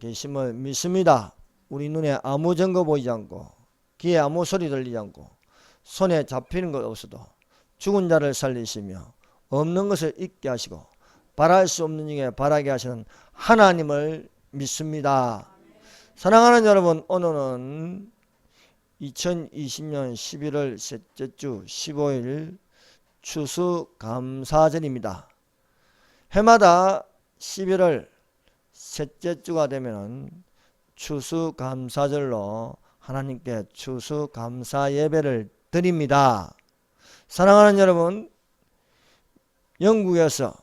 계심을 믿습니다. 우리 눈에 아무 증거 보이지 않고 귀에 아무 소리 들리지 않고 손에 잡히는 것 없어도 죽은 자를 살리시며 없는 것을 있게 하시고 바랄 수 없는 중에 바라게 하시는 하나님을 믿습니다. 사랑하는 여러분, 오늘은 2020년 11월 셋째 주 15일 추수감사절입니다. 해마다 11월 셋째 주가 되면 추수감사절로 하나님께 추수감사 예배를 드립니다. 사랑하는 여러분, 영국에서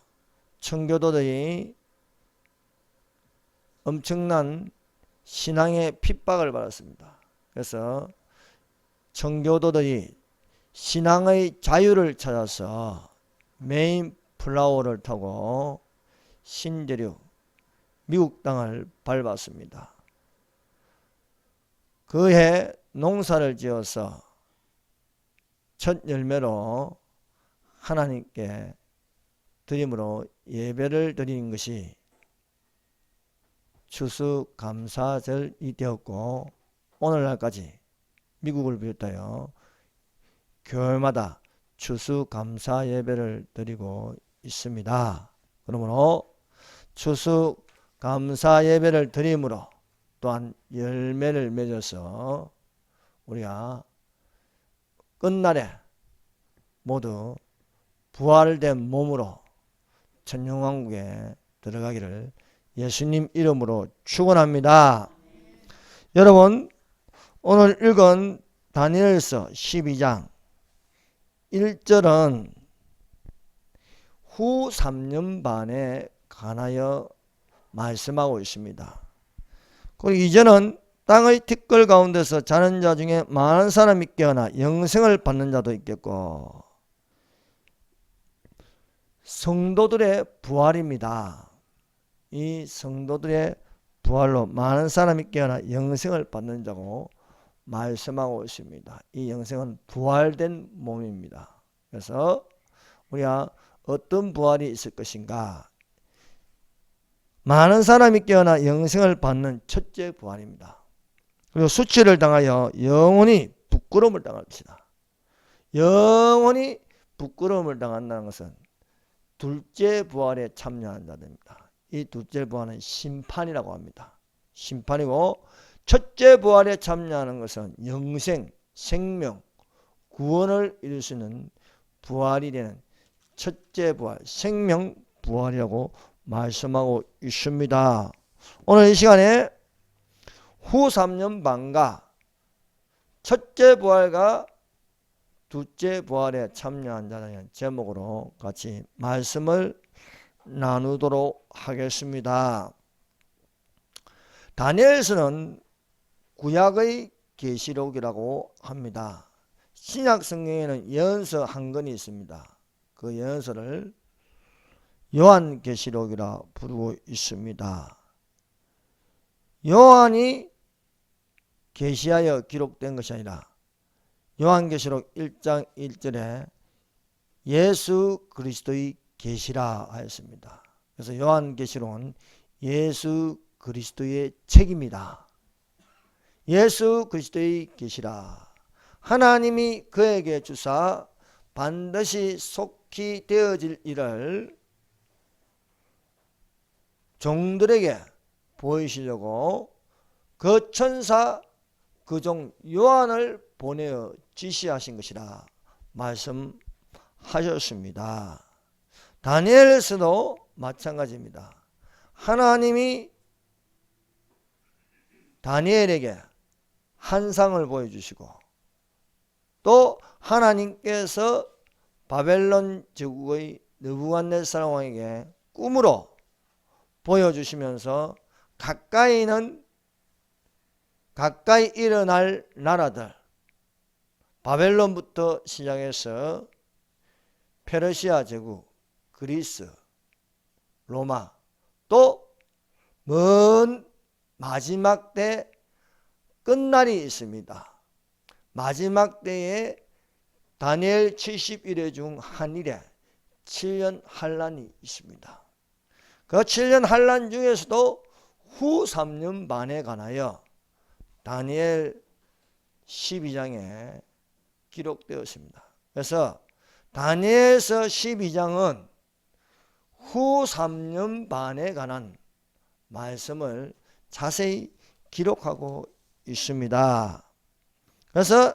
청교도들이 엄청난 신앙의 핍박을 받았습니다. 그래서 청교도들이 신앙의 자유를 찾아서 메인플라워를 타고 신대륙 미국 땅을 밟았습니다. 그해 농사를 지어서 첫 열매로 하나님께 드림으로 예배를 드리는 것이 추수감사절이 되었고, 오늘날까지 미국을 비롯하여 교회마다 추수감사 예배를 드리고 있습니다. 그러므로 추수감사 예배를 드림으로 또한 열매를 맺어서 우리가 끝날에 모두 부활된 몸으로 천년왕국에 들어가기를 예수님 이름으로 축원합니다. 여러분, 오늘 읽은 다니엘서 12장 1절은 후 3년 반에 관하여 말씀하고 있습니다. 그리고 2절은 땅의 티끌 가운데서 자는 자 중에 많은 사람이 깨어나 영생을 받는 자도 있겠고, 성도들의 부활입니다. 이 성도들의 부활로 많은 사람이 깨어나 영생을 받는 자고 말씀하고 있습니다. 이 영생은 부활된 몸입니다. 그래서 우리가 어떤 부활이 있을 것인가? 많은 사람이 깨어나 영생을 받는 첫째 부활입니다. 그리고 수치를 당하여 영원히 부끄러움을 당할 것이다. 영원히 부끄러움을 당한다는 것은 둘째 부활에 참여한 자들입니다. 이 둘째 부활은 심판이라고 합니다. 심판이고, 첫째 부활에 참여하는 것은 영생, 생명, 구원을 이룰 수 있는 부활이 되는 첫째 부활, 생명 부활이라고 말씀하고 있습니다. 오늘 이 시간에 후 3년 반과 첫째 부활과 둘째 부활에 참여한 자라는 제목으로 같이 말씀을 나누도록 하겠습니다. 다니엘서는 구약의 계시록이라고 합니다. 신약 성경에는 예언서 한 권이 있습니다. 그 예언서를 요한계시록이라 부르고 있습니다. 요한이 계시하여 기록된 것이 아니라 요한계시록 1장 1절에 예수 그리스도의 계시라 하였습니다. 그래서 요한계시록은 예수 그리스도의 책입니다. 예수 그리스도의 계시라. 하나님이 그에게 주사 반드시 속히 되어질 일을 종들에게 보이시려고 그 천사 그 종 요한을 보내어 지시하신 것이라 말씀하셨습니다. 다니엘서도 마찬가지입니다. 하나님이 다니엘에게 환상을 보여주시고, 또 하나님께서 바벨론 제국의 느부갓네살 왕에게 꿈으로 보여주시면서 가까이 일어날 나라들, 바벨론부터 시작해서 페르시아 제국, 그리스, 로마, 또 먼 마지막 때 끝날이 있습니다. 마지막 때에 다니엘 70일에 중 한 일에 7년 환란이 있습니다. 그 7년 환란 중에서도 후 3년 반에 관하여 다니엘 12장에 기록되었습니다. 그래서 다니엘서 12장은 후 3년 반에 관한 말씀을 자세히 기록하고 있습니다. 그래서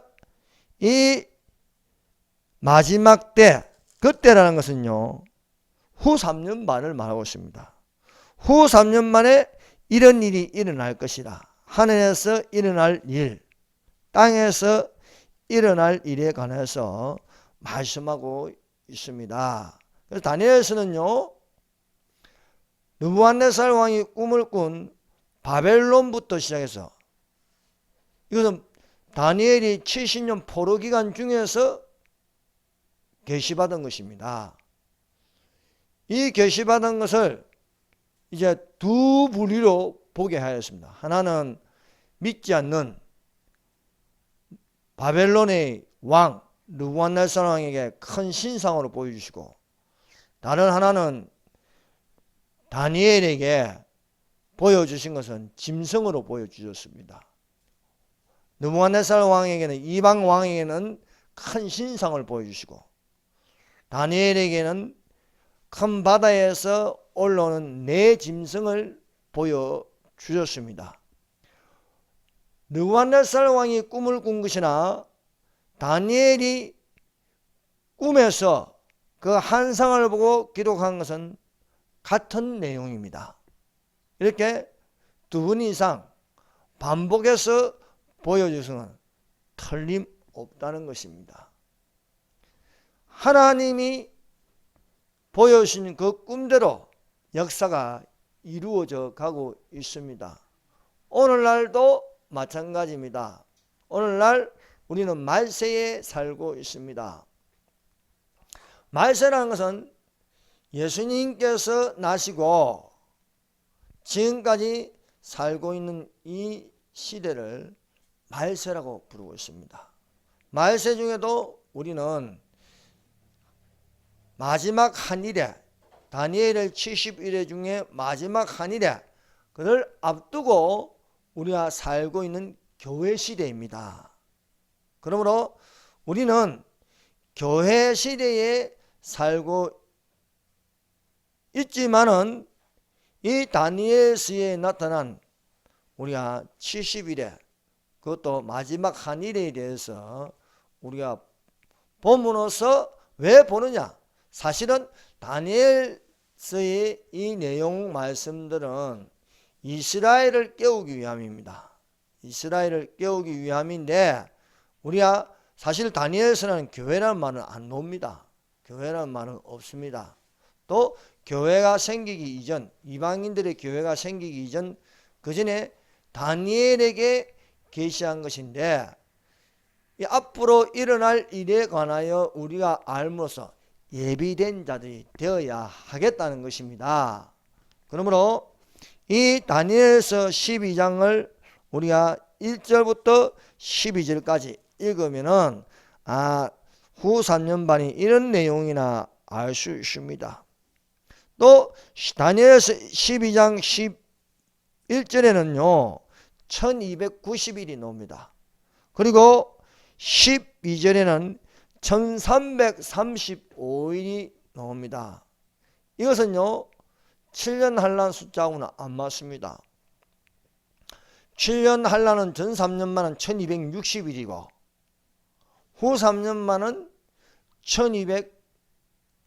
이 마지막 때, 그때라는 것은요, 후 3년 반을 말하고 있습니다. 후 3년 만에 이런 일이 일어날 것이다. 하늘에서 일어날 일, 땅에서 일어날 일에 관해서 말씀하고 있습니다. 그래서 다니엘서는요, 느부갓네살 왕이 꿈을 꾼 바벨론부터 시작해서, 이것은 다니엘이 70년 포로 기간 중에서 계시받은 것입니다. 이 계시받은 것을 이제 두 부류로 보게 하였습니다. 하나는 믿지 않는 바벨론의 왕 느부갓네살 왕에게 큰 신상으로 보여주시고, 다른 하나는 다니엘에게 보여주신 것은 짐승으로 보여주셨습니다. 느부갓네살 왕에게는, 이방 왕에게는 큰 신상을 보여주시고, 다니엘에게는 큰 바다에서 올라오는 네 짐승을 보여주셨습니다. 느부갓네살 왕이 꿈을 꾼 것이나 다니엘이 꿈에서 그 환상을 보고 기록한 것은 같은 내용입니다. 이렇게 두 번 이상 반복해서 보여주서는 틀림없다는 것입니다. 하나님이 보여주신 그 꿈대로 역사가 이루어져 가고 있습니다. 오늘날도 마찬가지입니다. 오늘날 우리는 말세에 살고 있습니다. 말세라는 것은 예수님께서 나시고 지금까지 살고 있는 이 시대를 말세라고 부르고 있습니다. 말세 중에도 우리는 마지막 한 일에, 다니엘의 70일에 중에 마지막 한 일에 그를 앞두고 우리가 살고 있는 교회 시대입니다. 그러므로 우리는 교회 시대에 살고 있지만은 이 다니엘서에 나타난 우리가 70일에, 그것도 마지막 한 일에 대해서 우리가 본문으로서 왜 보느냐? 사실은 다니엘서의 이 내용 말씀들은 이스라엘을 깨우기 위함입니다. 이스라엘을 깨우기 위함인데, 우리가 사실 다니엘서는 교회라는 말은 안 나옵니다. 교회라는 말은 없습니다. 또 교회가 생기기 이전, 이방인들의 교회가 생기기 이전, 그 전에 다니엘에게 계시한 것인데, 이 앞으로 일어날 일에 관하여 우리가 알므로써 예비된 자들이 되어야 하겠다는 것입니다. 그러므로 이 다니엘서 12장을 우리가 1절부터 12절까지 읽으면은 후 3년 반이 이런 내용이나 알 수 있습니다. 또 다니엘서 12장 11절에는요 1290일이 나옵니다. 그리고 12절에는 1335일이 나옵니다. 이것은요 7년 한란 숫자하고는 안 맞습니다. 7년 한란은 전 3년만은 1260일이고 후 3년만은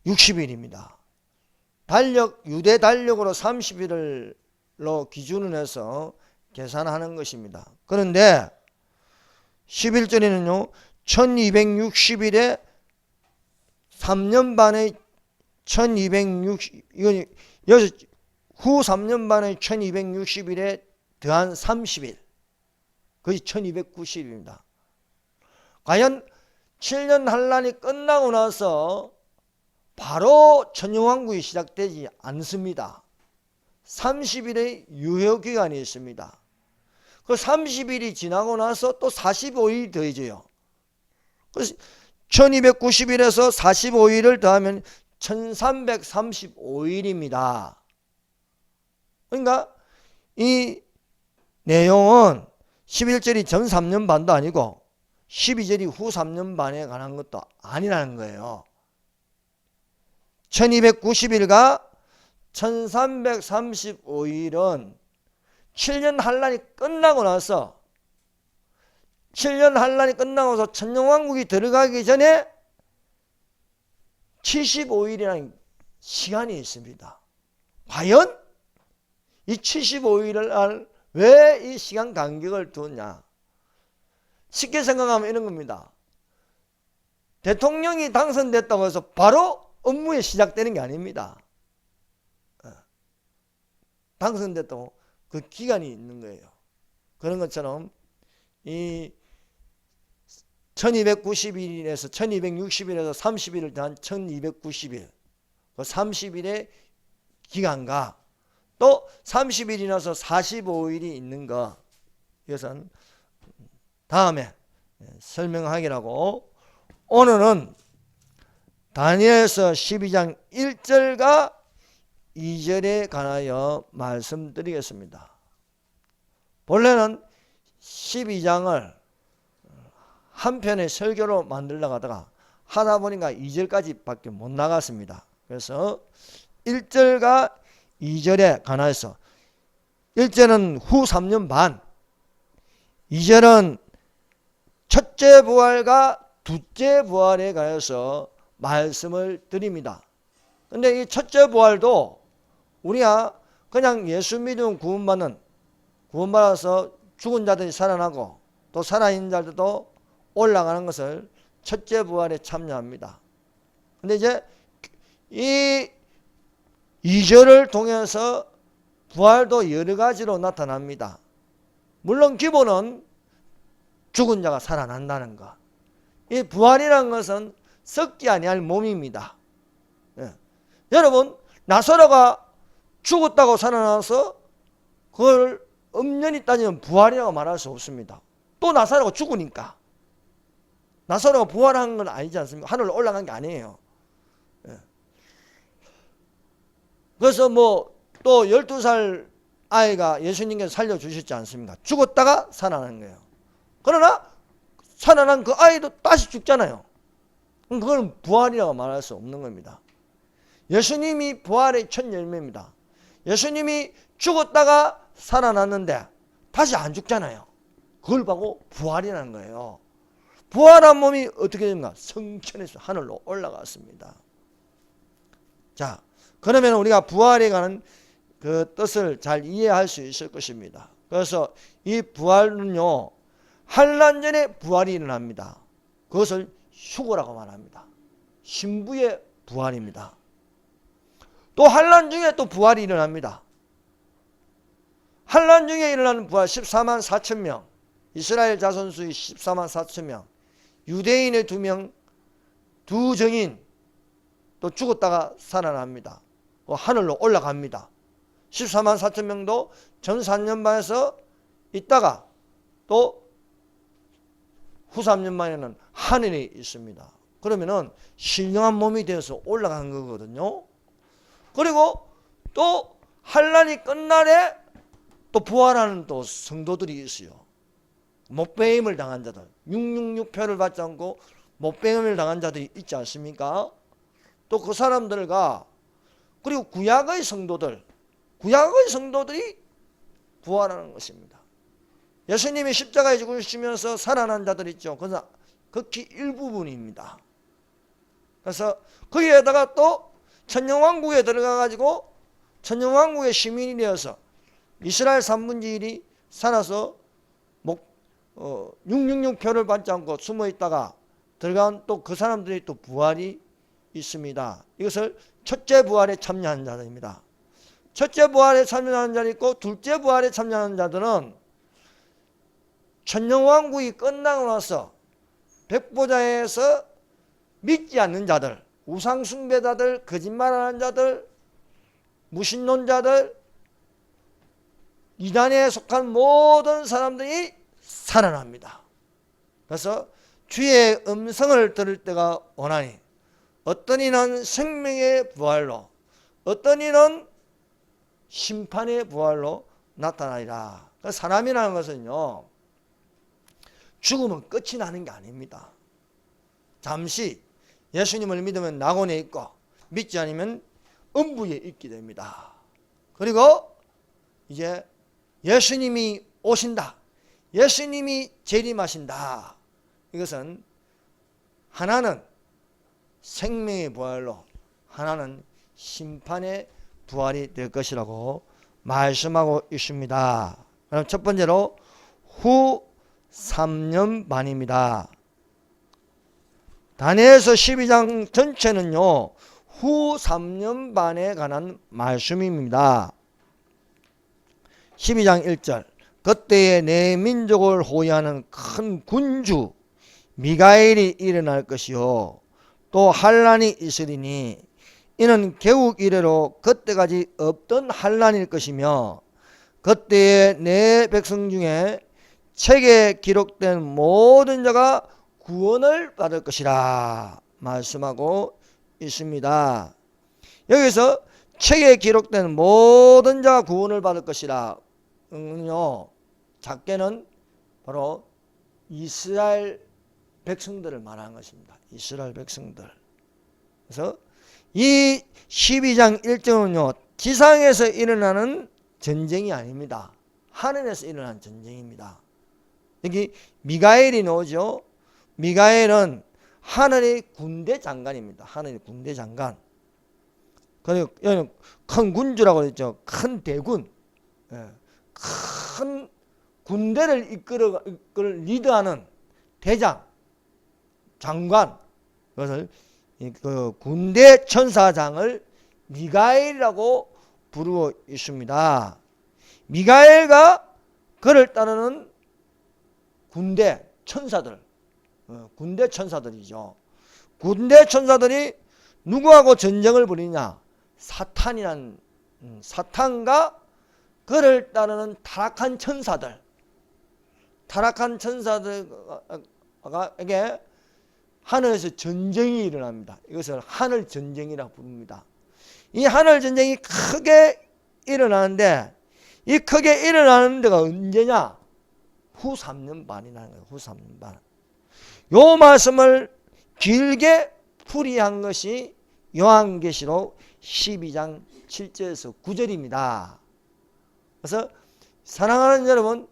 1260일입니다. 유대 달력으로 30일로 기준을 해서 계산하는 것입니다. 그런데 11절에는요 1260일에 3년 반의 1260, 이건 여기서 후 3년 반의 1260일에 더한 30일, 그것이 1290일입니다. 과연 7년 한란이 끝나고 나서 바로 천년왕국이 시작되지 않습니다. 30일의 유효기간이 있습니다. 그 30일이 지나고 나서 또 45일이 더해져요. 그래서 1290일에서 45일을 더하면 1335일입니다. 그러니까 이 내용은 11절이 전 3년 반도 아니고 12절이 후 3년 반에 관한 것도 아니라는 거예요. 1290일과 1335일은 7년 한란이 끝나고 나서 7년 한란이 끝나고서 천년왕국이 들어가기 전에 75일이라는 시간이 있습니다. 과연 이 75일을 왜 이 시간 간격을 두냐? 쉽게 생각하면 이런 겁니다. 대통령이 당선됐다고 해서 바로 업무에 시작되는 게 아닙니다. 당선됐다고 그 기간이 있는 거예요. 그런 것처럼 이 1290일에서 1260일에서 30일을 더한 1290일, 그 30일의 기간과 또 30일이 나서 45일이 있는 거, 이것은 다음에 설명하기라고, 오늘은 다니엘서 12장 1절과 2절에 관하여 말씀드리겠습니다. 본래는 12장을 한 편의 설교로 만들려고 하다가 하다 보니까 2절까지 밖에 못 나갔습니다. 그래서 1절과 2절에 관해서 1절은 후 3년 반, 2절은 첫째 부활과 둘째 부활에 관해서 말씀을 드립니다. 근데 이 첫째 부활도 우리가 그냥 예수 믿으면 구원받아서 죽은 자들이 살아나고 또 살아있는 자들도 올라가는 것을 첫째 부활에 참여합니다. 근데 이제 이 2절을 통해서 부활도 여러 가지로 나타납니다. 물론 기본은 죽은 자가 살아난다는 것. 이 부활이라는 것은 썩지 아니할 몸입니다. 여러분, 나사로가 죽었다고 살아나서 그걸 엄연히 따지면 부활이라고 말할 수 없습니다. 또 나사로가 죽으니까. 나사로가 부활한 건 아니지 않습니까? 하늘로 올라간 게 아니에요. 그래서 또 12살 아이가 예수님께서 살려주셨지 않습니까? 죽었다가 살아나는 거예요. 그러나 살아난 그 아이도 다시 죽잖아요. 그건 부활이라고 말할 수 없는 겁니다. 예수님이 부활의 첫 열매입니다. 예수님이 죽었다가 살아났는데 다시 안 죽잖아요. 그걸 보고 부활이라는 거예요. 부활한 몸이 어떻게 됩니까? 성천에서 하늘로 올라갔습니다. 자, 그러면 우리가 부활에 관한 그 뜻을 잘 이해할 수 있을 것입니다. 그래서 이 부활은요, 환난 전에 부활이 일어납니다. 그것을 휴거라고 말합니다. 신부의 부활입니다. 또 환난 중에 또 부활이 일어납니다. 환난 중에 일어나는 부활 14만 4천 명, 이스라엘 자손 수의 14만 4천 명, 유대인의 2명, 두 증인 또 죽었다가 살아납니다. 하늘로 올라갑니다. 14만 4천 명도 전 3년 반에서 있다가 또 후 3년 만에는 하늘에 있습니다. 그러면은 신령한 몸이 되어서 올라간 거거든요. 그리고 또 환난이 끝날에 또 부활하는 또 성도들이 있어요. 못배임을 당한 자들, 666표를 받지 않고 못배임을 당한 자들이 있지 않습니까? 또 그 사람들과 그리고 구약의 성도들이 부활하는 것입니다. 예수님이 십자가에 죽으시면서 살아난 자들 있죠. 그것은 극히 일부분입니다. 그래서 거기에다가 또 천년왕국에 들어가 가지고 천년왕국의 시민이 되어서 이스라엘 3분의 1이 살아서 666표를 받지 않고 숨어 있다가 들어간 또 그 사람들이 또 부활이 있습니다. 이것을 첫째 부활에 참여하는 자들입니다. 첫째 부활에 참여하는 자들이 있고 둘째 부활에 참여하는 자들은 천년왕국이 끝나고 나서 백보자에서 믿지 않는 자들, 우상숭배자들, 거짓말하는 자들, 무신론자들, 이단에 속한 모든 사람들이 살아납니다. 그래서 주의 음성을 들을 때가 오나니 어떤 이는 생명의 부활로, 어떤 이는 심판의 부활로, 나타나리라. 사람이라는 것은요, 죽으면 끝이 나는 게 아닙니다. 잠시 예수님을 믿으면 낙원에 있고 믿지 않으면 음부에 있게 됩니다. 그리고 이제 예수님이 오신다. 예수님이 재림하신다. 이것은 하나는 생명의 부활로, 하나는 심판의 부활이 될 것이라고 말씀하고 있습니다. 그럼 첫 번째로 후 3년 반입니다. 다니엘서 12장 전체는요, 후 3년 반에 관한 말씀입니다. 12장 1절, 그때에 내 민족을 호위하는 큰 군주 미가엘이 일어날 것이요 또 환란이 있으리니 이는 개국 이래로 그때까지 없던 환란일 것이며 그때에 내 백성 중에 책에 기록된 모든 자가 구원을 받을 것이라 말씀하고 있습니다. 여기서 책에 기록된 모든 자가 구원을 받을 것이라 요 작게는 바로 이스라엘 백성들을 말하는 것입니다. 이스라엘 백성들. 그래서 이 12장 1절은요, 지상에서 일어나는 전쟁이 아닙니다. 하늘에서 일어나는 전쟁입니다. 여기 미가엘이 나오죠. 미가엘은 하늘의 군대 장관입니다. 하늘의 군대 장관. 그리고 여기는 큰 군주라고 그랬죠. 큰 대군. 큰 군대를 이끌어 리드하는 대장, 장관. 그것을 그 군대 천사장을 미가엘이라고 부르고 있습니다. 미가엘과 그를 따르는 군대 천사들, 군대 천사들이죠. 군대 천사들이 누구하고 전쟁을 벌이냐? 사탄이란 사탄과 그를 따르는 타락한 천사들, 타락한 천사들에게 하늘에서 전쟁이 일어납니다. 이것을 하늘 전쟁이라고 부릅니다. 이 하늘 전쟁이 크게 일어나는데 이 크게 일어나는 데가 언제냐? 후 3년 반이라는 거예요. 후 3년 반. 요 말씀을 길게 풀이한 것이 요한계시록 12장 7절에서 9절입니다. 그래서 사랑하는 여러분,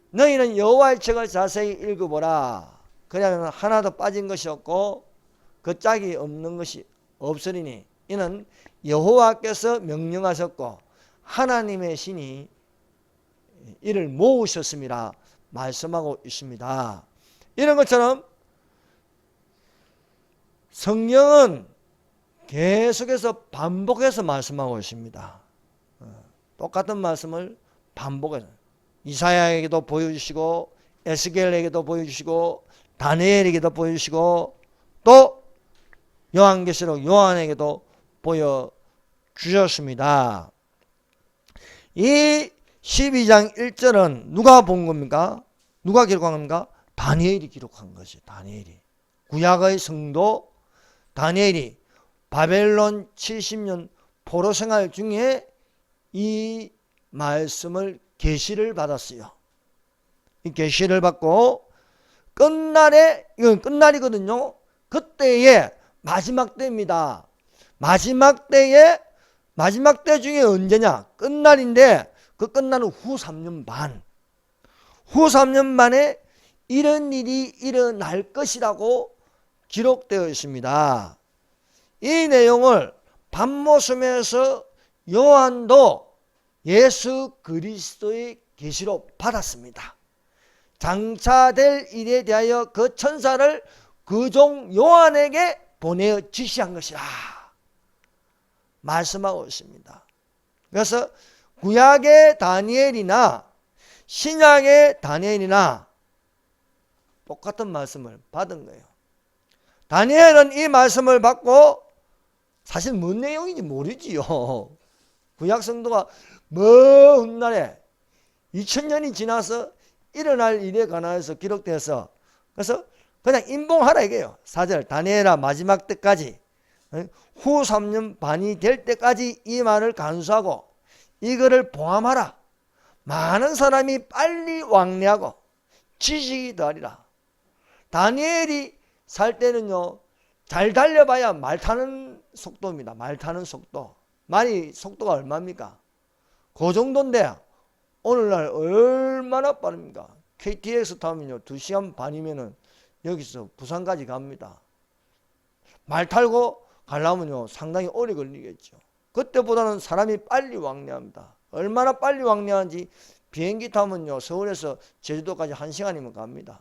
너희는 여호와의 책을 자세히 읽어보라. 그러면 하나도 빠진 것이 없고 그 짝이 없는 것이 없으리니 이는 여호와께서 명령하셨고 하나님의 신이 이를 모으셨음이라 말씀하고 있습니다. 이런 것처럼 성경은 계속해서 반복해서 말씀하고 있습니다. 똑같은 말씀을 반복해서 이사야에게도 보여주시고 에스겔에게도 보여주시고 다니엘에게도 보여주시고 또 요한계시록 요한에게도 보여주셨습니다. 이 12장 1절은 누가 본 겁니까? 누가 기록한 겁니까? 다니엘이 기록한 것이 다니엘이. 구약의 성도 다니엘이 바벨론 70년 포로 생활 중에 이 말씀을 계시를 받았어요. 이 계시를 받고 끝날에, 이건 끝날이거든요. 그때의 마지막 때입니다. 마지막 때 중에 언제냐? 끝날인데 그 끝나는 후 3년 반. 후 3년 만에 이런 일이 일어날 것이라고 기록되어 있습니다. 이 내용을 반모섬에서 요한도 예수 그리스도의 계시로 받았습니다. 장차될 일에 대하여 그 천사를 그 종 요한에게 보내어 지시한 것이라 말씀하고 있습니다. 그래서 구약의 다니엘이나 신약의 다니엘이나 똑같은 말씀을 받은 거예요. 다니엘은 이 말씀을 받고 사실 뭔 내용인지 모르지요. 구약 성도가 먼 날에 2000년이 지나서 일어날 일에 관하여서 기록되어서 그래서 그냥 인봉하라 이게요. 4절 다니엘아 마지막 때까지 후 3년 반이 될 때까지 이 말을 간수하고 이거를 봉함하라. 많은 사람이 빨리 왕래하고 지식이 더하리라. 다니엘이 살 때는요, 잘 달려봐야 말 타는 속도입니다. 말 타는 속도. 말이 속도가 얼마입니까? 그 정도인데 오늘날 얼마나 빠릅니까? KTX 타면요 2시간 반이면은 여기서 부산까지 갑니다. 말 타고 가려면요 상당히 오래 걸리겠죠. 그때보다는 사람이 빨리 왕래합니다. 얼마나 빨리 왕래하는지 비행기 타면요 서울에서 제주도까지 1시간이면 갑니다.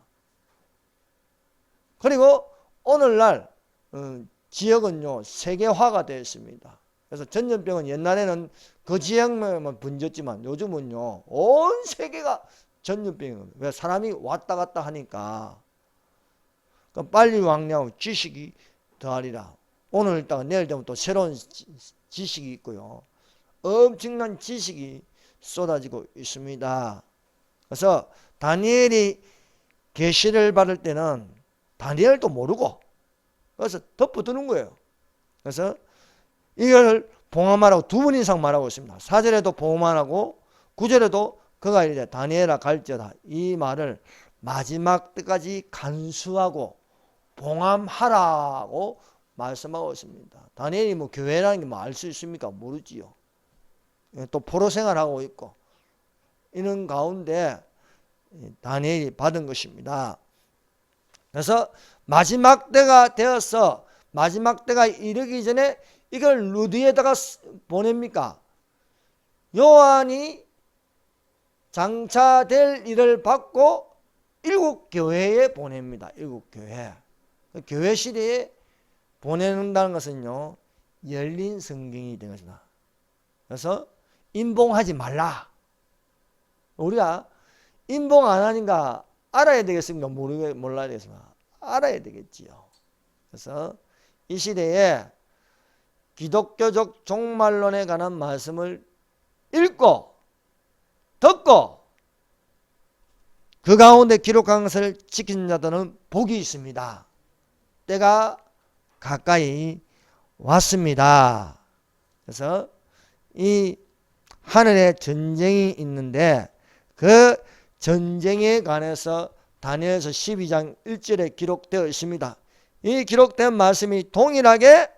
그리고 오늘날 지역은요 세계화가 되어 있습니다. 그래서 전염병은 옛날에는 그 지역만 번졌지만 요즘은요 온 세계가 전염병이에요. 왜? 사람이 왔다 갔다 하니까. 그러니까 빨리 왕래하고 지식이 더하리라. 오늘 있다가 내일 되면 또 새로운 지식이 있고요. 엄청난 지식이 쏟아지고 있습니다. 그래서 다니엘이 계시를 받을 때는 다니엘도 모르고 그래서 덮어두는 거예요. 그래서 이걸 봉함하라고 2번 이상 말하고 있습니다. 4절에도 봉함하라고 9절에도 그가 이르되 다니엘아 갈지어다 이 말을 마지막 때까지 간수하고 봉함하라고 말씀하고 있습니다. 다니엘이 뭐 교회라는 게 뭐 알 수 있습니까? 모르지요. 또 포로 생활하고 있고 이런 가운데 다니엘이 받은 것입니다. 그래서 마지막 때가 되어서 마지막 때가 이르기 전에 이걸 어디에다가 보냅니까? 요한이 장차될 일을 받고 7교회에 보냅니다. 7교회. 교회 시대에 보내는다는 것은요 열린 성경이 된 것이다. 그래서 인봉하지 말라. 우리가 인봉 안 하니까 알아야 되겠습니까? 몰라야 되겠습니까? 알아야 되겠지요. 그래서 이 시대에 기독교적 종말론에 관한 말씀을 읽고 듣고 그 가운데 기록한 것을 지키는 자들은 복이 있습니다. 때가 가까이 왔습니다. 그래서 이 하늘에 전쟁이 있는데 그 전쟁에 관해서 다니엘서 12장 1절에 기록되어 있습니다. 이 기록된 말씀이 동일하게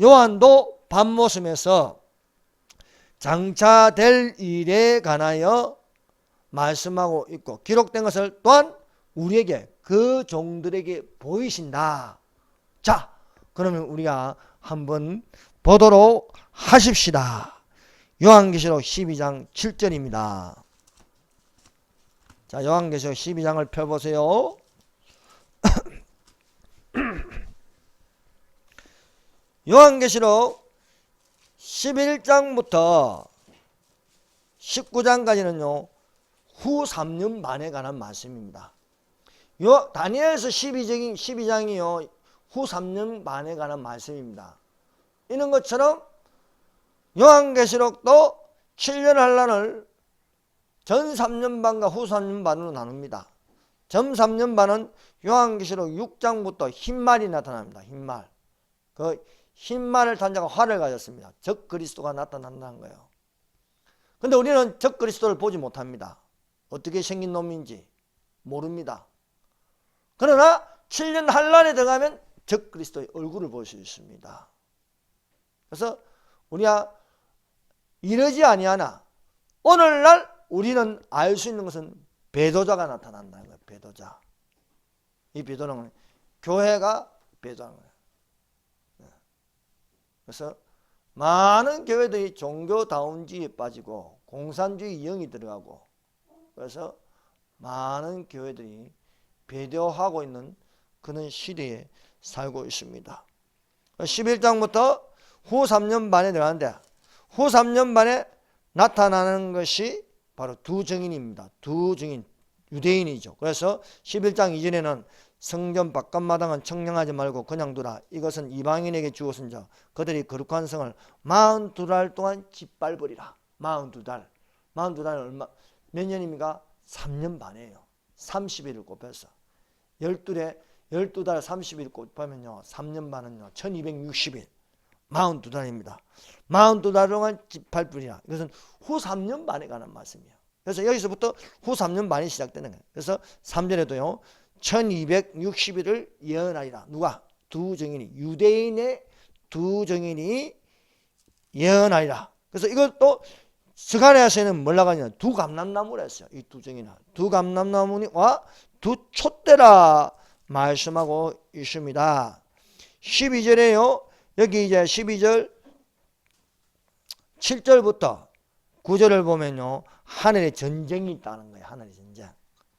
요한도 밤모섬에서 장차될 일에 관하여 말씀하고 있고 기록된 것을 또한 우리에게 그 종들에게 보이신다. 자, 그러면 우리가 한번 보도록 하십시다. 요한계시록 12장 7절입니다. 자, 요한계시록 12장을 펴보세요. 요한계시록 11장부터 19장까지는요 후 3년 만에 관한 말씀입니다. 다니엘서 12장이요 후 3년 만에 관한 말씀입니다. 이런 것처럼 요한계시록도 7년 한란을 전 3년 반과 후 3년 반으로 나눕니다. 전 3년 반은 요한계시록 6장부터 흰말이 나타납니다. 흰말. 그 흰말을 탄 자가 활을 가졌습니다. 적 그리스도가 나타난다는 거예요. 근데 우리는 적 그리스도를 보지 못합니다. 어떻게 생긴 놈인지 모릅니다. 그러나 7년 한란에 들어가면 적 그리스도의 얼굴을 볼 수 있습니다. 그래서 우리가 이러지 아니하나 오늘날 우리는 알 수 있는 것은 배도자가 나타난다는 거예요. 배도자. 이 배도는 교회가 배도하는 거예요. 그래서 많은 교회들이 종교다운주의에 빠지고 공산주의 영이 들어가고 그래서 많은 교회들이 배도하고 있는 그런 시대에 살고 있습니다. 11장부터 후 3년 반에 들어가는데 후 3년 반에 나타나는 것이 바로 두 증인입니다. 두 증인, 유대인이죠. 그래서 11장 이전에는 성전 바깥마당은 청량하지 말고 그냥 두라. 이것은 이방인에게 주었은 자 그들이 거룩한 성을 42달 동안 짓밟으리라. 42달. 42달은 얼마 몇 년입니까? 3년 반이에요. 30일을 곱해서 12달 30일 곱하면요 3년 반은요 1260일 42달입니다. 42달 동안 집할 뿐이라. 이것은 후 3년 만에 관한 말씀이에요. 그래서 여기서부터 후 3년 만이 시작되는 거예요. 그래서 3절에도요. 1260일을 예언하리라. 누가? 두 정인이, 유대인의 두 정인이 예언하리라. 그래서 이것도 스가랴서에는 뭐라고 하냐, 두 감람나무라 했어요. 이 두 정인은 두 감람나무와 두 촛대라 말씀하고 있습니다. 12절에요. 여기 이제 12절 7절부터 9절을 보면요. 하늘에 전쟁이 있다는 거예요. 하늘의 전쟁.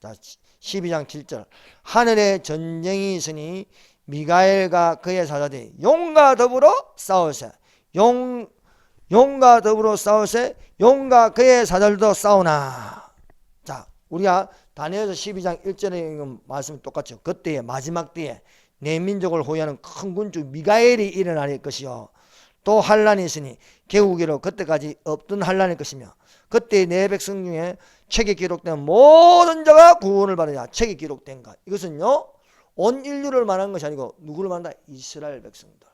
자, 12장 7절. 하늘에 전쟁이 있으니 미가엘과 그의 사자들이 용과 더불어 싸우세. 용과 더불어 싸우세. 용과 그의 사자들도 싸우나. 자, 우리가 다니엘서 12장 1절에 말씀이 똑같죠. 그때에 마지막 때에 내 민족을 호위하는 큰 군주 미가엘이 일어날 것이요. 또 환란이 있으니 개우기로 그때까지 없던 환란일 것이며 그때 내 백성 중에 책에 기록된 모든 자가 구원을 받으리라. 책에 기록된 것. 이것은요. 온 인류를 말하는 것이 아니고 누구를 말한다? 이스라엘 백성들.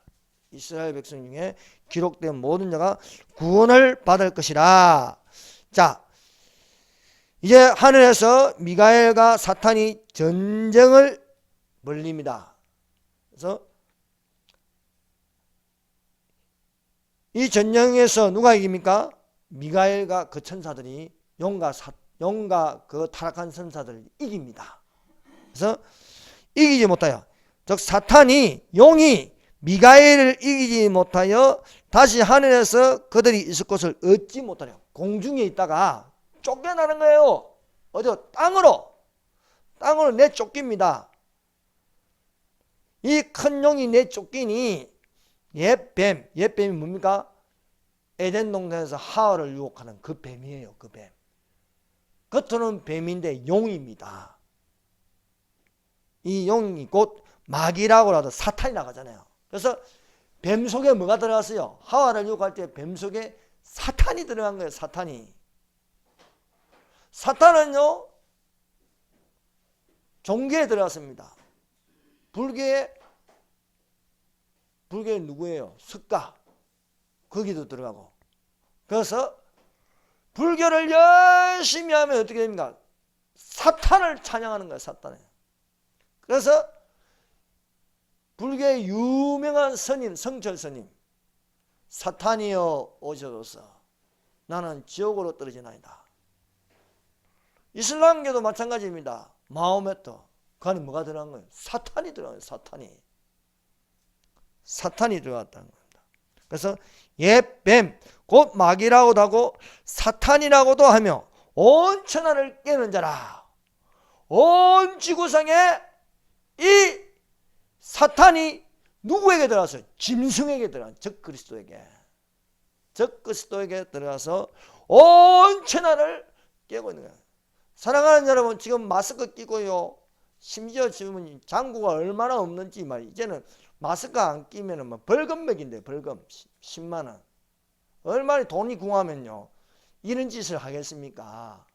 이스라엘 백성 중에 기록된 모든 자가 구원을 받을 것이라. 자, 이제 하늘에서 미가엘과 사탄이 전쟁을 벌립니다. 그래서 이 전쟁에서 누가 이깁니까? 미가엘과 그 천사들이 용과 그 타락한 천사들을 이깁니다. 그래서 이기지 못하여, 즉 사탄이, 용이 미가엘을 이기지 못하여 다시 하늘에서 그들이 있을 곳을 얻지 못하려 공중에 있다가 쫓겨나는 거예요. 어디요? 땅으로 내쫓깁니다. 이 큰 용이 내쫓기니 옛뱀이 뭡니까? 에덴 동산에서 하와를 유혹하는 그 뱀이에요. 그 뱀. 겉으로는 뱀인데 용입니다. 이 용이 곧 마귀라고 하도 사탄이라고 하잖아요. 그래서 뱀 속에 뭐가 들어갔어요? 하와를 유혹할 때 뱀 속에 사탄이 들어간 거예요. 사탄은요 종교에 들어갔습니다. 불교에 누구예요? 석가. 거기도 들어가고. 그래서 불교를 열심히 하면 어떻게 됩니까? 사탄을 찬양하는 거예요. 사탄을. 그래서 불교의 유명한 스님, 성철 스님, 사탄이여 오셔서 나는 지옥으로 떨어지나이다. 이슬람교도 마찬가지입니다. 마호메트, 그 안에 뭐가 들어간 거예요? 사탄이 들어간 거예요. 사탄이 들어갔다는 겁니다. 그래서 옛뱀, 곧 마귀라고도 하고 사탄이라고도 하며 온 천하를 깨는 자라. 온 지구상에 이 사탄이 누구에게 들어갔어요? 짐승에게 들어간, 즉 그리스도에게 들어가서 온 천하를 깨고 있는 거예요. 사랑하는 여러분, 지금 마스크 끼고요, 심지어 지금은 장구가 얼마나 없는지 말이에요. 이제는 마스크 안 끼면 뭐 벌금 맥인데, 벌금 10만 원. 얼마나 돈이 궁하면요 이런 짓을 하겠습니까?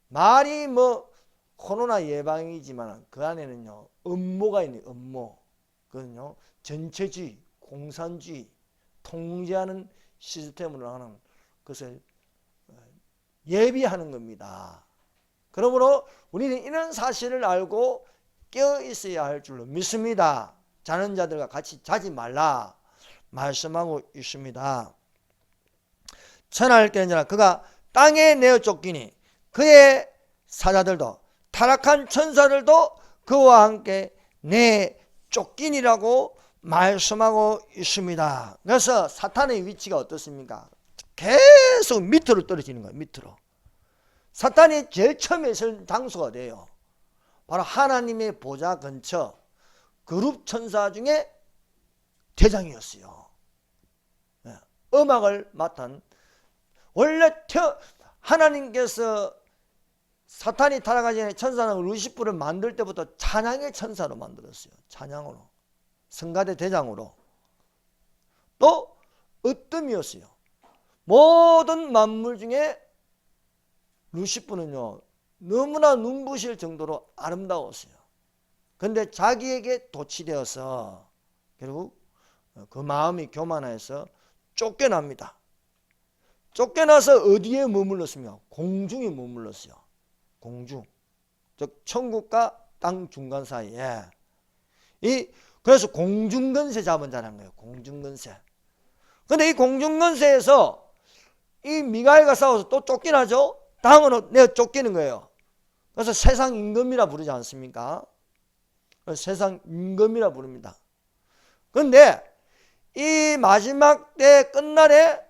말이 뭐 코로나 예방이지만 그 안에는요 음모가 있네요. 음모. 그거는요 전체주의, 공산주의, 통제하는 시스템으로 하는 것을 예비하는 겁니다. 그러므로 우리는 이런 사실을 알고 깨어 있어야 할 줄로 믿습니다. 자는 자들과 같이 자지 말라 말씀하고 있습니다. 천하를 깨는 자라 그가 땅에 내어 쫓기니 그의 사자들도 타락한 천사들도 그와 함께 내 쫓기니라고 말씀하고 있습니다. 그래서 사탄의 위치가 어떻습니까? 계속 밑으로 떨어지는 거예요. 밑으로. 사탄이 제일 처음에 선 장소가 돼요. 바로 하나님의 보좌 근처 그룹 천사 중에 대장이었어요. 음악을 맡은, 원래 하나님께서 사탄이 타락하기 전에 천사는 루시프를 만들 때부터 찬양의 천사로 만들었어요. 찬양으로, 성가대 대장으로. 또 으뜸이었어요. 모든 만물 중에 루시프는요 너무나 눈부실 정도로 아름다웠어요. 그런데 자기에게 도취되어서 결국 그 마음이 교만해서 쫓겨납니다. 쫓겨나서 어디에 머물렀으며? 공중에 머물렀어요. 공중, 즉 천국과 땅 중간 사이에. 그래서 공중근세 잡은 자라는 거예요. 공중근세. 근데 이 공중근세에서 이 미가엘과 싸워서 또 쫓겨나죠. 다음은 내가 쫓기는 거예요. 그래서 세상 임금이라 부르지 않습니까? 세상 임금이라 부릅니다. 그런데 이 마지막 때 끝날에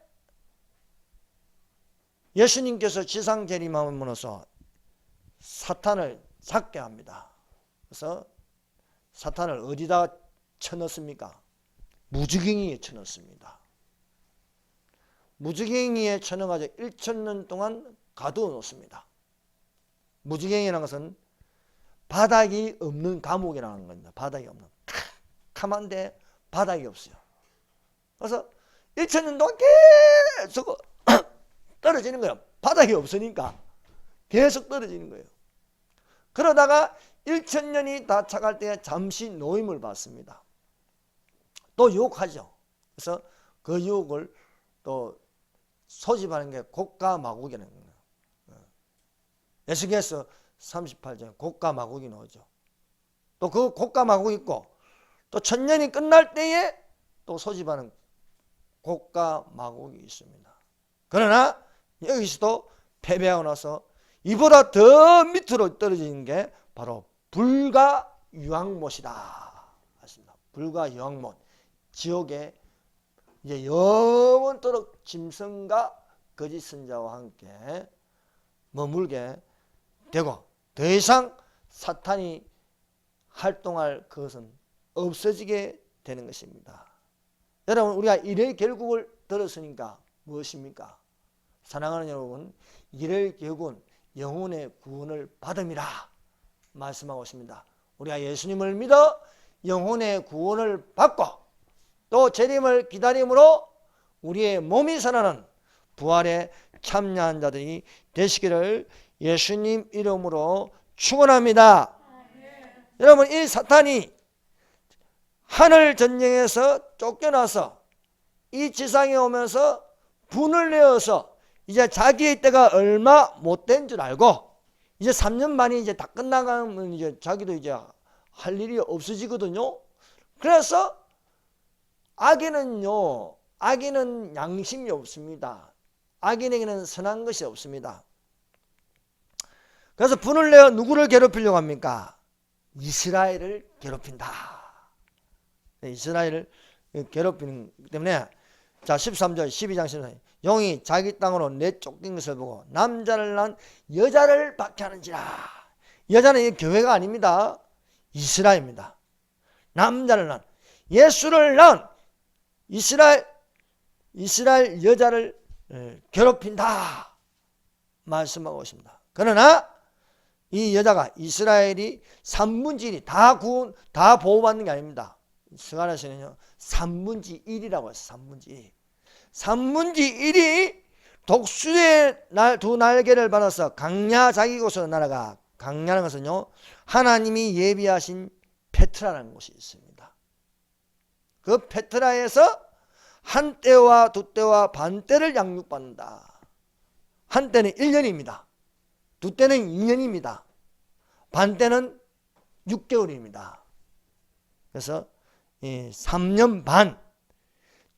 예수님께서 지상 재림함으로써 사탄을 잡게 합니다. 그래서 사탄을 어디다 쳐넣습니까? 무지갱이에 쳐넣습니다. 무지갱이에 쳐넣어가지고 1,000년 동안 가두어 놓습니다. 무지갱이라는 것은 바닥이 없는 감옥이라는 겁니다. 바닥이 없는. 캄한데 바닥이 없어요. 그래서 1,000년 동안 계속 떨어지는 거예요. 바닥이 없으니까 계속 떨어지는 거예요. 그러다가 1,000년이 다 차갈 때 잠시 노임을 받습니다. 또 유혹하죠. 그래서 그 유혹을 또 소집하는 게 곡과 마곡이라는 거예요. 에스겔서 38장에 곡과 마곡이 나오죠. 또 그 곡과 마곡이 있고 또 1,000년이 끝날 때에 또 소집하는 곡과 마곡이 있습니다. 그러나 여기서도 패배하고 나서 이보다 더 밑으로 떨어지는 게 바로 불과 유황못이다. 맞습니다. 불과 유황못. 지옥에 이제 영원토록 짐승과 거짓 선자와 함께 머물게 되고 더 이상 사탄이 활동할 것은 없어지게 되는 것입니다. 여러분, 우리가 이의 결국을 들었으니까 무엇입니까? 사랑하는 여러분, 이의 결국은 영혼의 구원을 받음이라 말씀하고 있습니다. 우리가 예수님을 믿어 영혼의 구원을 받고 또 재림을 기다림으로 우리의 몸이 살아나는 부활에 참여한 자들이 되시기를 예수님 이름으로 축원합니다. 여러분, 이 사탄이 하늘 전쟁에서 쫓겨나서 이 지상에 오면서 분을 내어서 이제 자기의 때가 얼마 못 된 줄 알고 이제 3년 만에 이제 다 끝나가면 이제 자기도 이제 할 일이 없어지거든요. 그래서 악인은 양심이 없습니다. 악인에게는 선한 것이 없습니다. 그래서 분을 내어 누구를 괴롭히려고 합니까? 이스라엘을 괴롭힌다. 이스라엘을 괴롭히는 때문에 자 13절 12장 13절 용이 자기 땅으로 내쫓긴 것을 보고 남자를 낳은 여자를 박해하는지라. 여자는 이 교회가 아닙니다. 이스라엘입니다. 남자를 낳은 예수를 낳은 이스라엘 여자를 괴롭힌다 말씀하고 있습니다. 그러나 이 여자가 이스라엘이 3분의 1이 다 보호받는 게 아닙니다. 스가랴서는요 3분의 1이라고 했어요. 3분의 1. 3분의 1이 독수리의 두 날개를 받아서 강야 자기 곳으로 날아가. 강야라는 것은요 하나님이 예비하신 페트라라는 곳이 있습니다. 그 페트라에서 한 때와 두 때와 반 때를 양육받는다. 한 때는 1년입니다. 두 때는 2년입니다. 반 때는 6개월입니다. 그래서 3년 반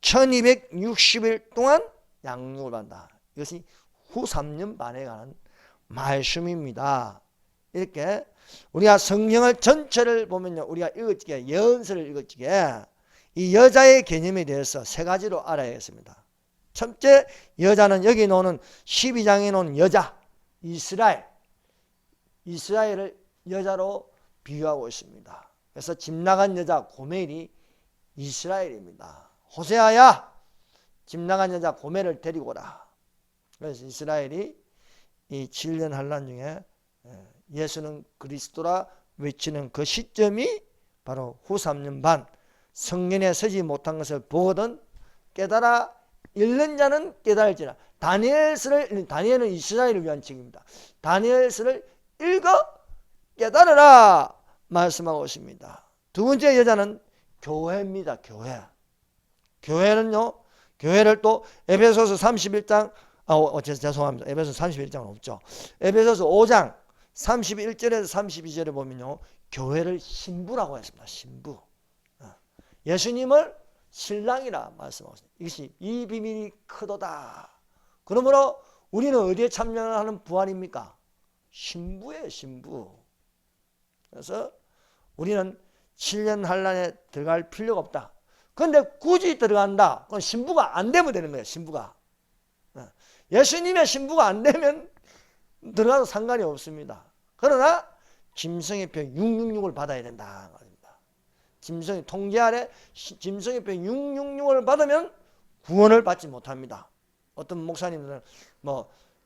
1260일 동안 양육을 받는다. 이것이 후 3년 반에 관한 말씀입니다. 이렇게 우리가 성경을 전체를 보면요, 우리가 읽어지게 예언서를 이이 여자의 개념에 대해서 세 가지로 알아야겠습니다. 첫째, 여자는 여기 나오는 12장에 나오는 여자 이스라엘을 여자로 비유하고 있습니다. 그래서 집 나간 여자 고멜이 이스라엘입니다. 호세아야, 집 나간 여자 고멜을 데리고 오라. 그래서 이스라엘이 이 7년 환란 중에 예수는 그리스도라 외치는 그 시점이 바로 후 3년 반 성년에 서지 못한 것을 보거든 깨달아 읽는 자는 깨달을지라. 다니엘은 이스라엘을 위한 책입니다. 다니엘서를 읽어 깨달으라 말씀하고 있습니다. 두 번째 여자는 교회입니다. 교회. 교회는요, 교회를 또 에베소서 31장, 죄송합니다. 에베소서 31장은 없죠. 에베소서 5장 31절에서 32절에 보면요, 교회를 신부라고 했습니다. 신부. 예수님을 신랑이라 말씀하고 있습니다. 이것이 이 비밀이 크도다. 그러므로 우리는 어디에 참여하는 부활입니까? 신부예요, 신부. 그래서 우리는 7년 환란에 들어갈 필요가 없다. 그런데 굳이 들어간다. 그건 신부가 안 되면 되는 거예요, 신부가. 예수님의 신부가 안 되면 들어가도 상관이 없습니다. 그러나 짐승의 표 666을 받아야 된다. 짐승의 통제 아래 짐승의 표 666을 받으면 구원을 받지 못합니다. 어떤 목사님들은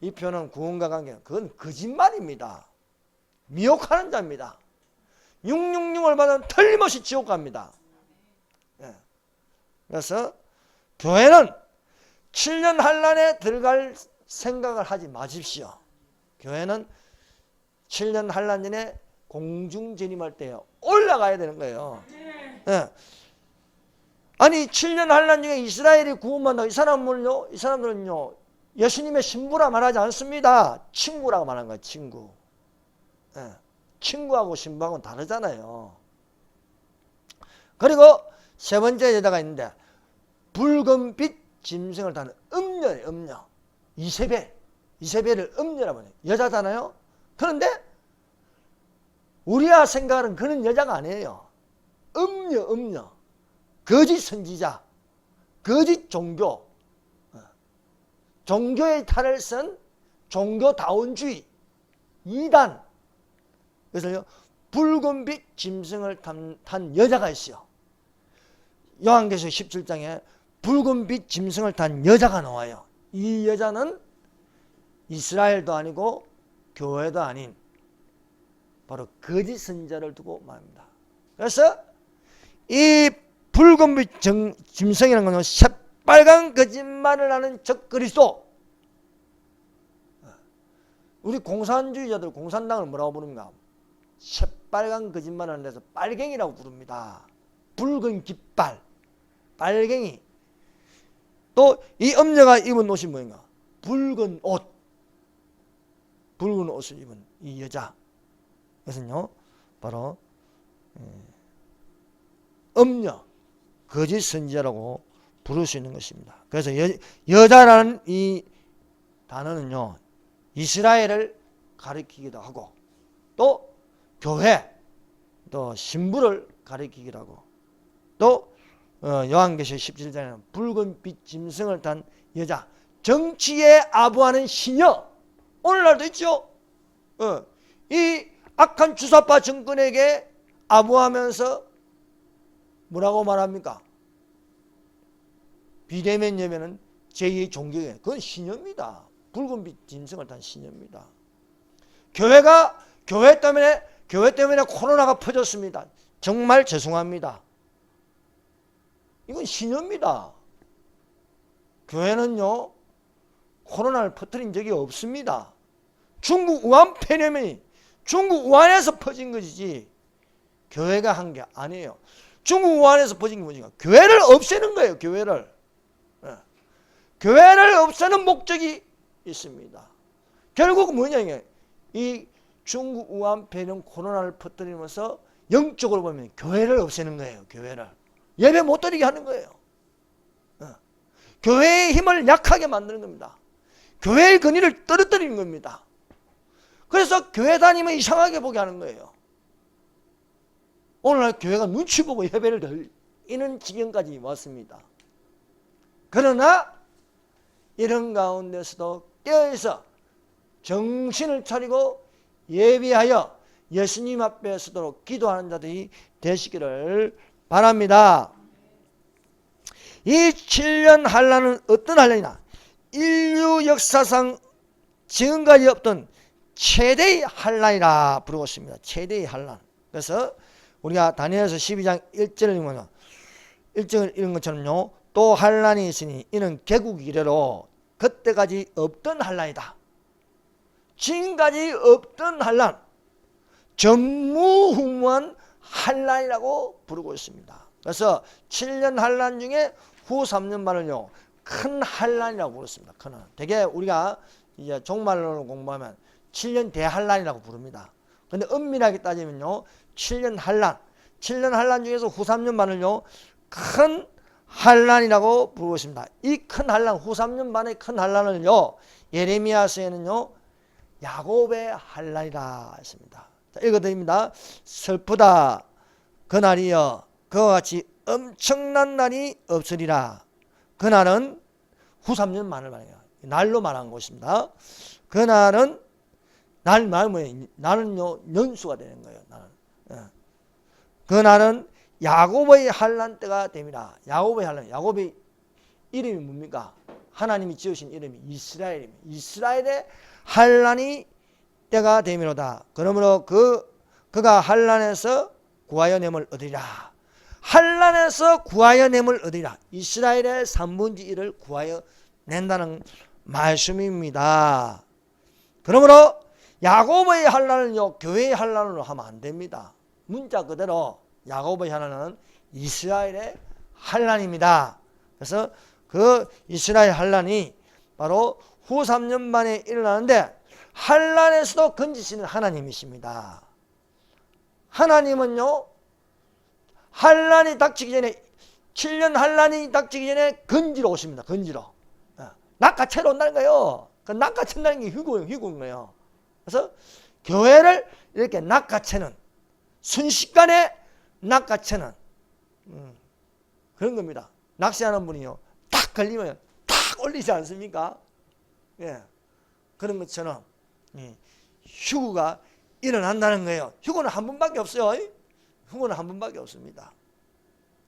이 표는 구원과 관계, 그건 거짓말입니다. 미혹하는 자입니다. 666을 받으면 틀림없이 지옥 갑니다. 그래서 교회는 7년 환란에 들어갈 생각을 하지 마십시오. 교회는 7년 환란 전에 공중 재림할 때 올라가야 되는 거예요. 아니 7년 환란 중에 이스라엘이 구원받는다. 이 사람들은요 예수님의 신부라 말하지 않습니다. 친구라고 말하는 거예요. 친구. 친구하고 신부하고는 다르잖아요. 그리고 세 번째 여자가 있는데 붉은빛 짐승을 타는 음녀예요. 음녀. 이세벨을 음녀라고 해요. 여자잖아요. 그런데 우리가 생각하는 그런 여자가 아니에요. 음녀. 거짓 선지자, 거짓 종교, 종교의 탈을 쓴 종교다운주의, 이단. 그래서 붉은빛 짐승을 탄 여자가 있어요. 요한계시록 17장에 붉은빛 짐승을 탄 여자가 나와요. 이 여자는 이스라엘도 아니고 교회도 아닌 바로 거짓 선지자를 두고 말합니다. 그래서 이 붉은빛 짐승이라는 것은 새빨간 거짓말을 하는 적그리스도. 우리 공산주의자들 공산당을 뭐라고 부릅니까? 새빨간 거짓말을 하는 데서 빨갱이라고 부릅니다. 붉은 깃발, 빨갱이. 또 이 음녀가 입은 옷이 뭐인가? 붉은 옷. 붉은 옷을 입은 이 여자. 그것은요 바로 음녀, 거짓 선지자라고 부를 수 있는 것입니다. 그래서 여자라는 이 단어는요 이스라엘을 가리키기도 하고 또 교회, 또 신부를 가리키기도 하고 또 요한계시록 17장에는 붉은빛 짐승을 탄 여자, 정치에 아부하는 시녀. 오늘날도 있죠. 이 악한 주사파 정권에게 아부하면서 뭐라고 말합니까? 비대면 예배는 제2의 종교예요. 그건 신녀입니다. 붉은빛 짐승을 탄 신녀입니다. 교회 때문에 코로나가 퍼졌습니다. 정말 죄송합니다. 이건 신녀입니다. 교회는요 코로나를 퍼뜨린 적이 없습니다. 중국 우한 폐렴이 중국 우한에서 퍼진 것이지 교회가 한 게 아니에요. 중국 우한에서 퍼진 게 뭐냐? 교회를 없애는 거예요. 교회를 없애는 목적이 있습니다. 결국 뭐냐 이게 이 중국 우한 폐렴 코로나를 퍼뜨리면서 영적으로 보면 교회를 없애는 거예요. 교회를 예배 못 드리게 하는 거예요. 교회의 힘을 약하게 만드는 겁니다. 교회의 근위를 떨어뜨리는 겁니다. 그래서 교회 다니면 이상하게 보게 하는 거예요. 오늘날 교회가 눈치 보고 예배를 드리는 지경까지 왔습니다. 그러나 이런 가운데서도 깨어있어 정신을 차리고 예비하여 예수님 앞에 서도록 기도하는 자들이 되시기를 바랍니다. 이 7년 환란은 어떤 환란이냐? 인류 역사상 지금까지 없던 최대의 환란이라 부르고 있습니다. 최대의 환란. 그래서 우리가 다니엘서 12장 1절을 읽은 것처럼요. 또 환란이 있으니 이는 개국 이래로 그때까지 없던 환란이다. 지금까지 없던 환란, 전무후무한 환란이라고 부르고 있습니다. 그래서 7년 환란 중에 후 3년 반을요 큰 환란이라고 부르습니다. 큰 환란. 되게 우리가 이제 종말론을 공부하면 7년 대환란이라고 부릅니다. 근데 엄밀하게 따지면요 7년 환란, 7년 환란 중에서 후 3년 반을요 큰 환란이라고 부르고 있습니다. 이 큰 환란, 후 3년 반의 큰 환란을요 예레미야서에는요 야곱의 환란이라 했습니다. 자, 읽어드립니다. 슬프다 그날이여 그와 같이 엄청난 날이 없으리라. 그날은 후 3년 만을 말해요. 날로 말한 것입니다. 그날은 날 말은 뭐예요? 나는요 연수가 되는 거예요. 나는. 그날은 야곱의 환란 때가 됩니다. 야곱의 환란. 야곱의 이름이 뭡니까? 하나님이 지으신 이름이 이스라엘입니다. 이스라엘의 환란이 때가 되미로다. 그러므로 그가 환란에서 구하여 냄을 얻으리라. 환란에서 구하여 냄을 얻으리라. 이스라엘의 3분의 1을 구하여 낸다는 말씀입니다. 그러므로 야곱의 환란을요 교회의 환란으로 하면 안 됩니다. 문자 그대로 야곱의 환란은 이스라엘의 환란입니다. 그래서 그 이스라엘 환란이 바로 후 3년 만에 일어나는데 환란에서도 건지시는 하나님이십니다. 하나님은요 환란이 닥치기 전에 7년 환란이 닥치기 전에 건지러 오십니다. 건지러 낚아채러 온다는 거예요. 그 낚아챈다는 게 휴고인 거예요. 그래서 교회를 이렇게 낚아채는 순식간에 낚아채는 그런 겁니다. 낚시하는 분이요 딱 걸리면 딱 올리지 않습니까? 예, 그런 것처럼 휴고가 일어난다는 거예요. 휴고는 한 번밖에 없어요. 휴고는 한 번밖에 없습니다.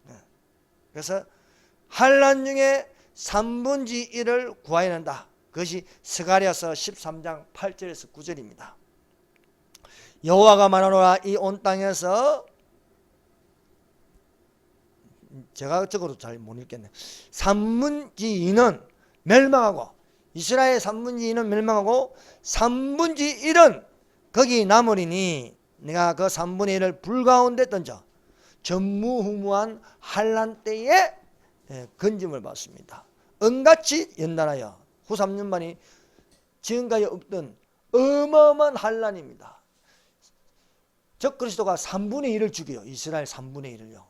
예, 그래서 환란 중에 3분의 1을 구하여야 한다. 그것이 스가랴서 13장 8절에서 9절입니다. 여호와가 말하노라 이 온 땅에서 제가 적어도 잘 못 읽겠네. 3분의 2는 멸망하고 이스라엘 3분의 2는 멸망하고 3분의 1은 거기 남으리니 내가 그 3분의 1을 불 가운데 던져 전무후무한 환란 때에 건짐을 받습니다. 은같이 연단하여 후 3년 만이 지금까지 없던 어마어마한 환란입니다. 적그리스도가 3분의 1을 죽여요. 이스라엘 3분의 1을요.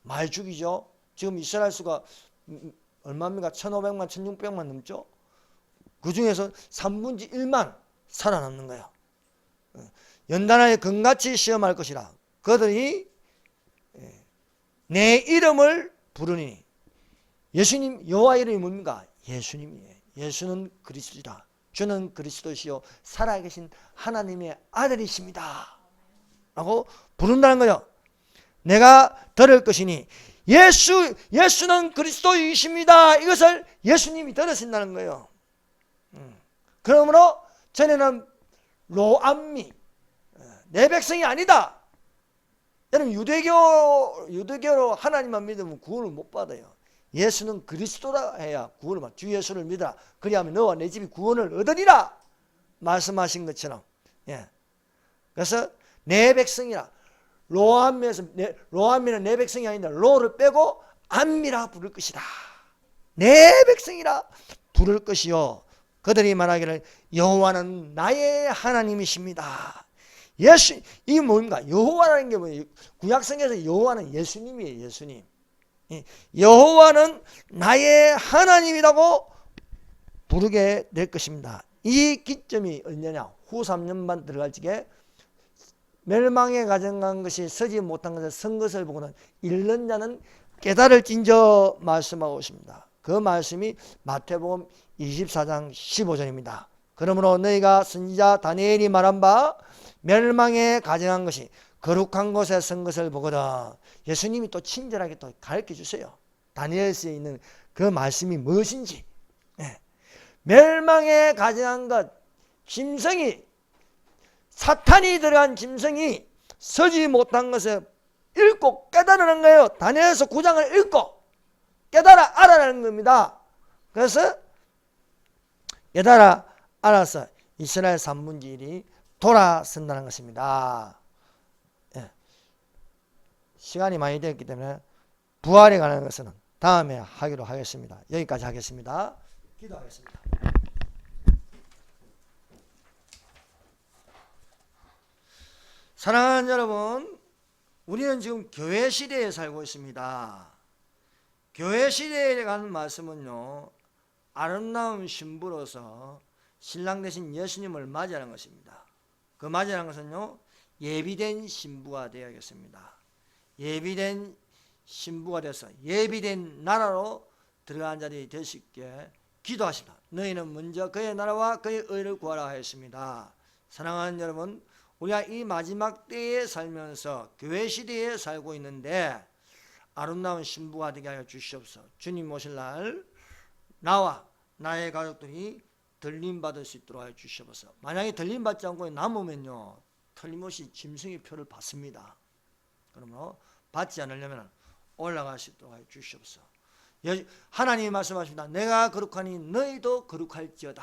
많이 죽이죠. 지금 이스라엘 수가 얼마입니까? 1500만, 1600만 넘죠. 그 중에서 3분의 1만 살아남는 거예요. 연단하여 금같이 시험할 것이라. 그들이 내 이름을 부르니 예수님 여호와 이름이 뭡니까? 예수님이에요. 예수는 그리스도이다. 주는 그리스도시요 살아계신 하나님의 아들이십니다. 라고 부른다는 거예요. 내가 들을 것이니 예수는 그리스도이십니다. 이것을 예수님이 들으신다는 거예요. 그러므로 전에는 로암미 내 백성이 아니다. 여러분 유대교로 하나님만 믿으면 구원을 못 받아요. 예수는 그리스도라 해야 구원을 받아. 주 예수를 믿어라. 그리하면 너와 내 집이 구원을 얻으리라 말씀하신 것처럼. 예. 그래서 내 백성이라. 로암미는 내 백성이 아니다. 로를 빼고 암미라 부를 것이다. 내 백성이라 부를 것이요. 그들이 말하기를 여호와는 나의 하나님이십니다. 이 뭡니까? 여호와라는 게 뭐예요? 구약성에서 여호와는 예수님이에요. 예수님. 여호와는 나의 하나님이라고 부르게 될 것입니다. 이 기점이 언제냐? 후 3년만 들어갈 적에 멸망에 가져간 것이 서지 못한 것을 선 것을 보고는 잃는 자는 깨달을진저 말씀하고 있습니다. 그 말씀이 마태복음 24장 15절입니다. 그러므로 너희가 선지자 다니엘이 말한 바 멸망에 가져간 것이 거룩한 곳에 선 것을 보거든. 예수님이 또 친절하게 또 가르쳐 주세요. 다니엘서에 있는 그 말씀이 무엇인지. 네. 멸망에 가져간 것, 짐승이 사탄이 들어간 짐승이 서지 못한 것을 읽고 깨달으는 거예요. 다니엘서 9장을 읽고 깨달아 알아라는 겁니다. 그래서 깨달아 알아서 이스라엘 3분의 1이 돌아선다는 것입니다. 예. 시간이 많이 되었기 때문에 부활에 관한 것은 다음에 하기로 하겠습니다. 여기까지 하겠습니다. 기도하겠습니다. 사랑하는 여러분, 우리는 지금 교회 시대에 살고 있습니다. 교회 시대에 가는 말씀은요, 아름다운 신부로서 신랑 대신 예수님을 맞이하는 것입니다. 그 맞이하는 것은요, 예비된 신부가 되어야겠습니다. 예비된 신부가 돼서 예비된 나라로 들어간 자리 될 수 있게 기도하십니다. 너희는 먼저 그의 나라와 그의 의를 구하라 하였습니다. 사랑하는 여러분, 우리가 이 마지막 때에 살면서 교회 시대에 살고 있는데 아름다운 신부가 되게 하여 주시옵소서. 주님 오실 날 나와 나의 가족들이 들림받을 수 있도록 하여 주시옵소서. 만약에 들림받지 않고 남으면요, 틀림없이 짐승의 표를 받습니다. 그러므로 받지 않으려면 올라갈 수 있도록 하여 주시옵소서. 하나님이 말씀하십니다. 내가 거룩하니 너희도 거룩할지어다.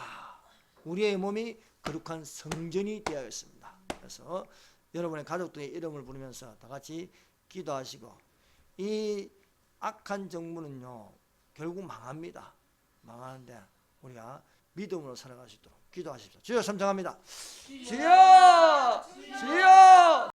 우리의 몸이 거룩한 성전이 되어야겠습니다. 그래서 여러분의 가족들의 이름을 부르면서 다 같이 기도하시고, 이 악한 정부는요 결국 망합니다. 망하는데 우리가 믿음으로 살아갈 수 있도록 기도하십시오. 주여, 삼정합니다. 주여, 주여.